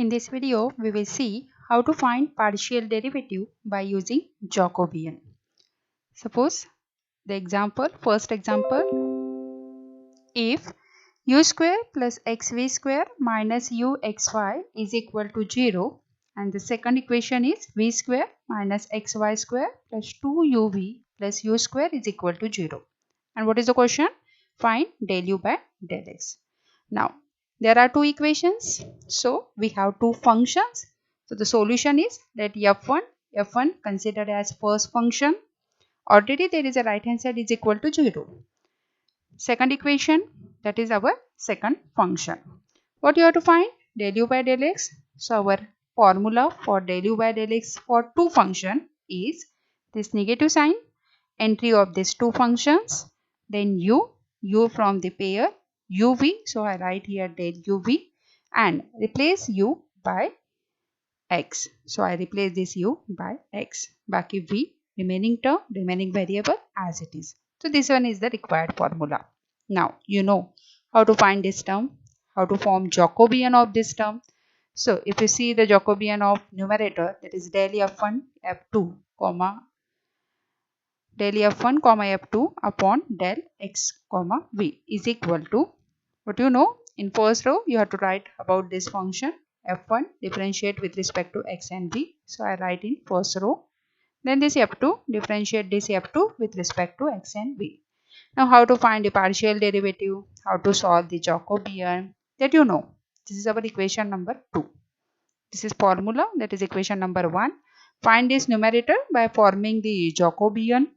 In this video, we will see how to find partial derivative by using Jacobian. Suppose first example, if u square plus xv square minus uxy is equal to 0, and the second equation is v square minus xy square plus 2uv plus u square is equal to 0. And what is the question? Find del u by del x. Now, there are two equations, so we have two functions. So the solution is that f1 considered as first function. Already there is a right hand side is equal to 0. Second equation, that is our second function. What you have to find? Del u by del x. So our formula for del u by del x for two function is this negative sign, entry of these two functions, then u from the pair uv, so I write here del uv, and replace u by x. So I replace this u by x. Baki v, remaining variable as it is. So this one is the required formula. Now you know how to find this term, how to form Jacobian of this term. So if you see the Jacobian of numerator, that is del f1 f2 comma del f1 comma f2 upon del x comma v is equal to, what you know, in first row you have to write about this function f1 differentiate with respect to x and v. So I write in first row. Then this f2 differentiate this f2 with respect to x and v. Now how to find the partial derivative, how to solve the Jacobian, that you know. This is our equation number 2. This is formula, that is equation number 1. Find this numerator by forming the Jacobian.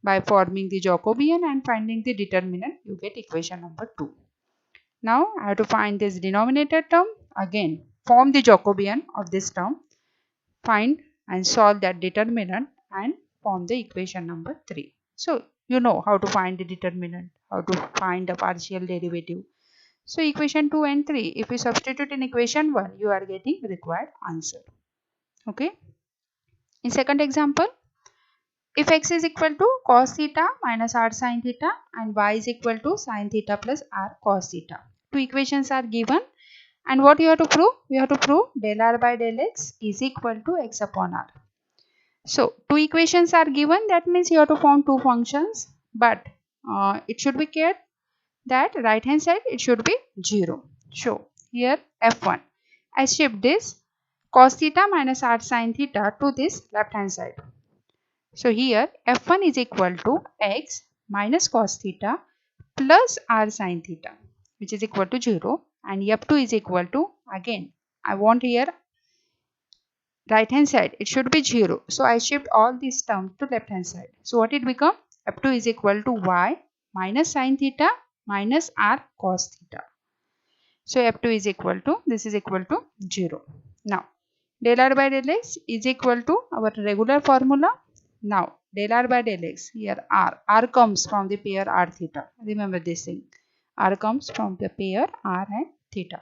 By forming the Jacobian and finding the determinant, you get equation number 2. Now I have to find this denominator term. Again, form the Jacobian of this term, find and solve that determinant and form the equation number 3. So you know how to find the determinant, how to find the partial derivative. So equation 2 and 3, if you substitute in equation 1, you are getting required answer. Okay. In second example, if x is equal to cos theta minus r sin theta and y is equal to sin theta plus r cos theta. Two equations are given, and what you have to prove? You have to prove del r by del x is equal to x upon r. So two equations are given, that means you have to form two functions, but it should be clear that right hand side it should be 0. So here f1, I shift this cos theta minus r sin theta to this left hand side. So here f1 is equal to x minus cos theta plus r sin theta, which is equal to 0, and f2 is equal to, again I want here right hand side it should be 0. So I shift all these terms to left hand side. So what it become? f2 is equal to y minus sin theta minus r cos theta. So f2 is equal to, this is equal to 0. Now del r by del x is equal to our regular formula. Now del r by del x, here r comes from the pair r theta. Remember this thing, r comes from the pair r and theta.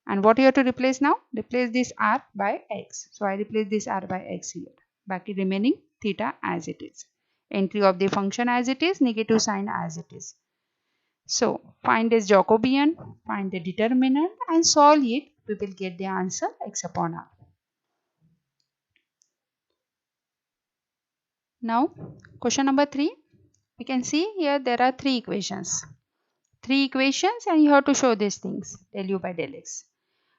And what you have to replace now? Replace this r by x. So I replace this r by x here. Back remaining theta as it is. Entry of the function as it is, negative sign as it is. So find this Jacobian, find the determinant and solve it. We will get the answer x upon r. Now question number 3. We can see here there are three equations. And you have to show these things, del u by del x.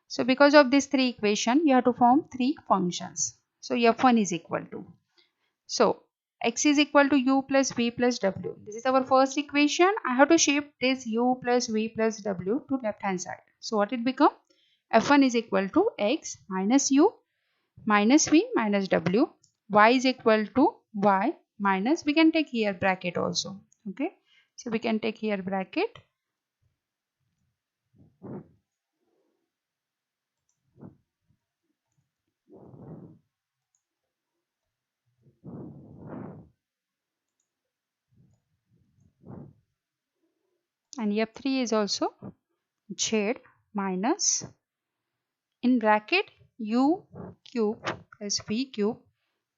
So because of this three equation, you have to form three functions. So f1 is equal to, so x is equal to u plus v plus w. This is our first equation. I have to shift this u plus v plus w to left hand side. So what it become? f1 is equal to x minus u minus v minus w. Y is equal to y minus, we can take here bracket also. Okay. So we can take here bracket. And f3 is also z minus in bracket u cube plus v cube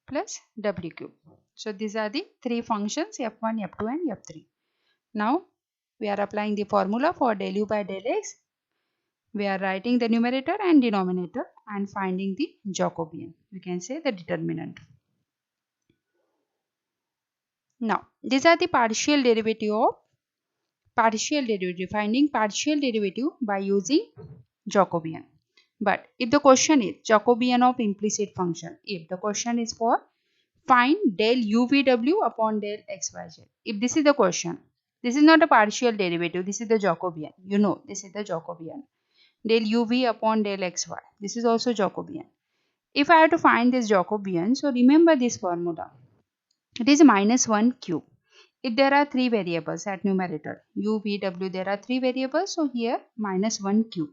plus w cube. So these are the three functions f1, f2 and f3. Now we are applying the formula for del u by del x. we are writing the numerator and denominator and finding the Jacobian. We can say the determinant. Now, these are the partial derivative, finding partial derivative by using Jacobian. But if the question is Jacobian of implicit function, if the question is for find del UVW upon del XYZ, if this is the question, this is not a partial derivative, this is the Jacobian. You know, this is the Jacobian. Del UV upon del XY, this is also Jacobian. If I have to find this Jacobian, so remember this formula. It is minus 1 cube. If there are 3 variables at numerator, U, V, W, there are 3 variables, so here minus 1 cube.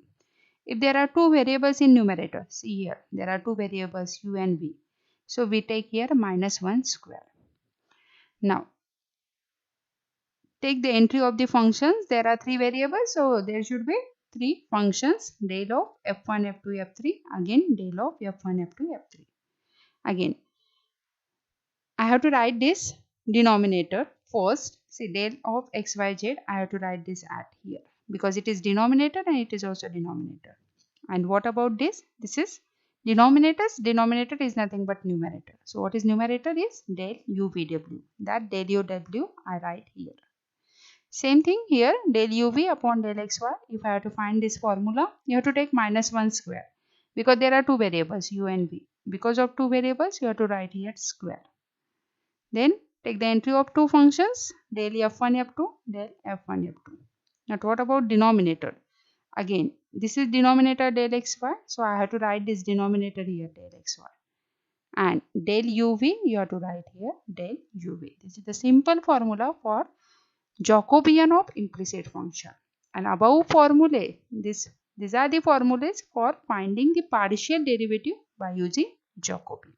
If there are 2 variables in numerator, see here, there are 2 variables U and V. So we take here minus 1 square. Now, take the entry of the functions. There are 3 variables, so there should be 3 functions. Del of F1, F2, F3. Again, del of F1, F2, F3. Again, I have to write this denominator first. See, del of XYZ, I have to write this at here because it is denominator and it is also denominator. And what about this? This is denominators. Denominator is nothing but numerator. So what is numerator is del UVW. That del UW I write here. Same thing here, del UV upon del XY. If I have to find this formula, you have to take minus 1 square because there are 2 variables U and V. Because of 2 variables, you have to write here square. Then take the entry of 2 functions, del F1, F2, del F1, F2. Now what about denominator? Again, this is denominator del XY. So I have to write this denominator here del XY. And del UV, you have to write here del UV. This is the simple formula for Jacobian of implicit function. And above formulae, these are the formulas for finding the partial derivative by using Jacobian.